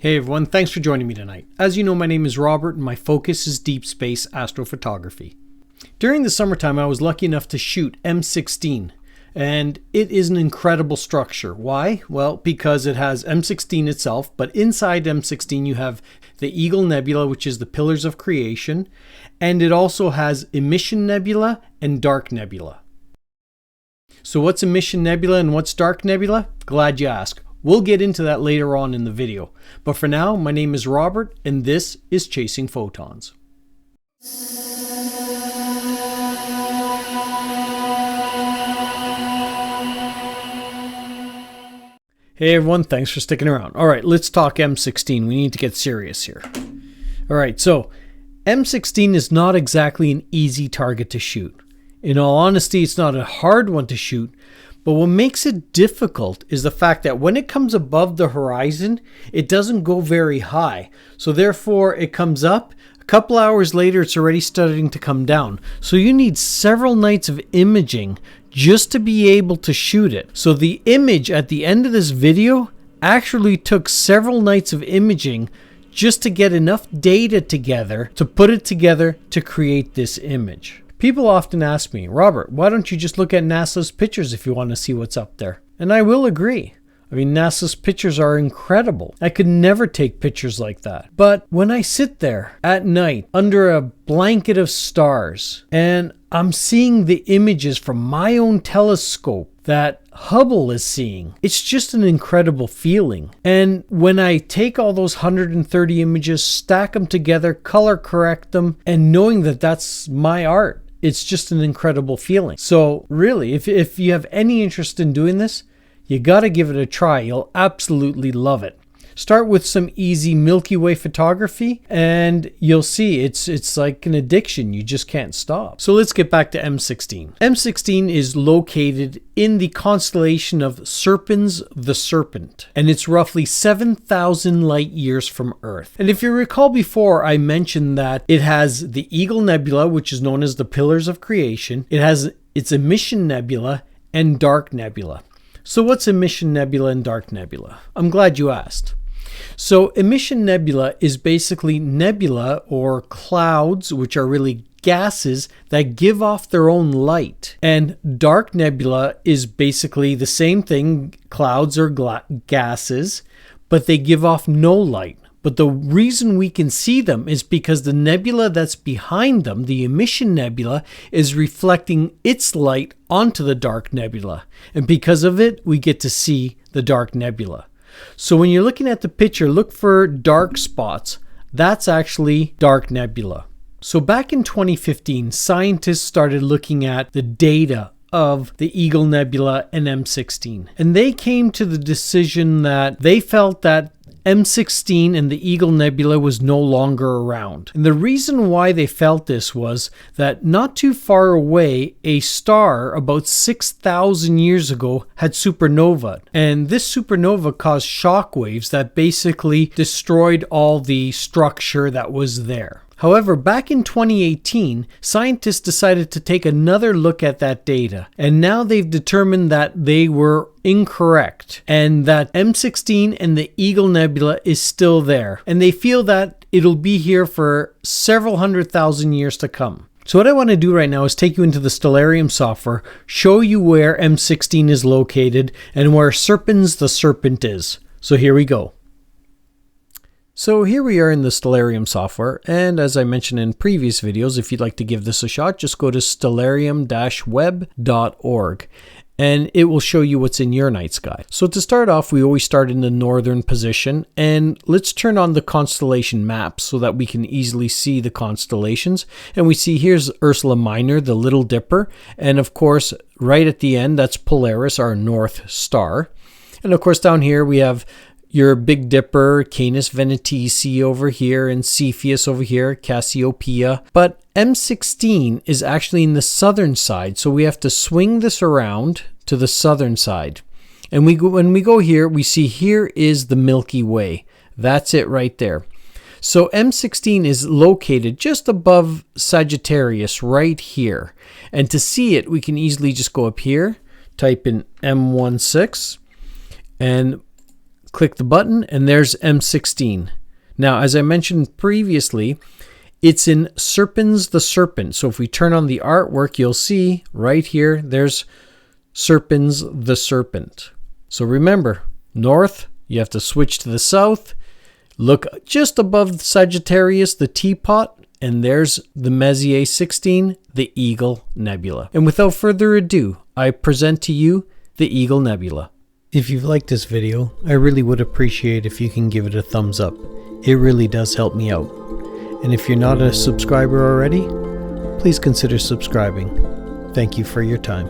Hey everyone, thanks for joining me tonight. As you know, my name is Robert and my focus is deep space astrophotography. During the summertime, I was lucky enough to shoot M16, and it is an incredible structure. Why? Well, because it has M16 itself, but inside M16 you have the Eagle Nebula, which is the pillars of creation, and it also has Emission Nebula and Dark Nebula. So what's Emission Nebula and what's Dark Nebula? Glad you asked. We'll get into that later on in the video. But for now, my name is Robert, and this is Chasing Photons. Hey everyone, thanks for sticking around. All right, let's talk M16. We need to get serious here. All right, so M16 is not exactly an easy target to shoot. In all honesty, it's not a hard one to shoot. But what makes it difficult is the fact that when it comes above the horizon, it doesn't go very high. So therefore, it comes up. A couple hours later, it's already starting to come down. So you need several nights of imaging just to be able to shoot it. So the image at the end of this video actually took several nights of imaging just to get enough data together to put it together to create this image. People often ask me, Robert, why don't you just look at NASA's pictures if you want to see what's up there? And I will agree. I mean, NASA's pictures are incredible. I could never take pictures like that. But when I sit there at night under a blanket of stars and I'm seeing the images from my own telescope that Hubble is seeing, it's just an incredible feeling. And when I take all those 130 images, stack them together, color correct them, and knowing that that's my art, it's just an incredible feeling. So really, if you have any interest in doing this, you got to give it a try. You'll absolutely love it. Start with some easy Milky Way photography and you'll see it's like an addiction. You just can't stop. So let's get back to M16. M16 is located in the constellation of Serpins the Serpent, and it's roughly 7,000 light years from Earth. And if you recall before, I mentioned that it has the Eagle Nebula, which is known as the Pillars of Creation. It has its Emission Nebula and Dark Nebula. So what's Emission Nebula and Dark Nebula? I'm glad you asked. So Emission Nebula is basically nebula or clouds, which are really gases that give off their own light. And Dark Nebula is basically the same thing, clouds or gases, but they give off no light. But the reason we can see them is because the nebula that's behind them, the Emission Nebula, is reflecting its light onto the Dark Nebula. And because of it, we get to see the Dark Nebula. So when you're looking at the picture, look for dark spots. That's actually Dark Nebula. So back in 2015, scientists started looking at the data of the Eagle Nebula and M16. And they came to the decision that they felt that M16 and the Eagle Nebula was no longer around. And the reason why they felt this was that not too far away, a star about 6,000 years ago had supernova. And this supernova caused shock waves that basically destroyed all the structure that was there. However, back in 2018, scientists decided to take another look at that data, and now they've determined that they were incorrect and that M16 and the Eagle Nebula is still there, and they feel that it'll be here for several 100,000 years to come. So what I want to do right now is take you into the Stellarium software, show you where M16 is located and where Serpins the Serpent is. So here we go. So here we are in the Stellarium software, and as I mentioned in previous videos, if you'd like to give this a shot, just go to stellarium-web.org and it will show you what's in your night sky. So to start off, we always start in the northern position, and let's turn on the constellation maps so that we can easily see the constellations. And we see here's Ursa Minor, the Little Dipper, and of course right at the end that's Polaris, our North Star. And of course down here we have your Big Dipper, Canis Venatici over here, and Cepheus over here, Cassiopeia. But M16 is actually in the southern side, so we have to swing this around to the southern side. And when we go here, we see here is the Milky Way. That's it right there. So M16 is located just above Sagittarius right here. And to see it, we can easily just go up here, type in M16, and Click the button and there's M16. Now, as I mentioned previously, it's in Serpins the Serpent. So if we turn on the artwork, you'll see right here, there's Serpins the Serpent. So remember, north, you have to switch to the south. Look just above Sagittarius, the teapot, and there's the Messier 16, the Eagle Nebula. And without further ado, I present to you the Eagle Nebula. If you've liked this video, I really would appreciate if you can give it a thumbs up. It really does help me out. And if you're not a subscriber already, please consider subscribing. Thank you for your time.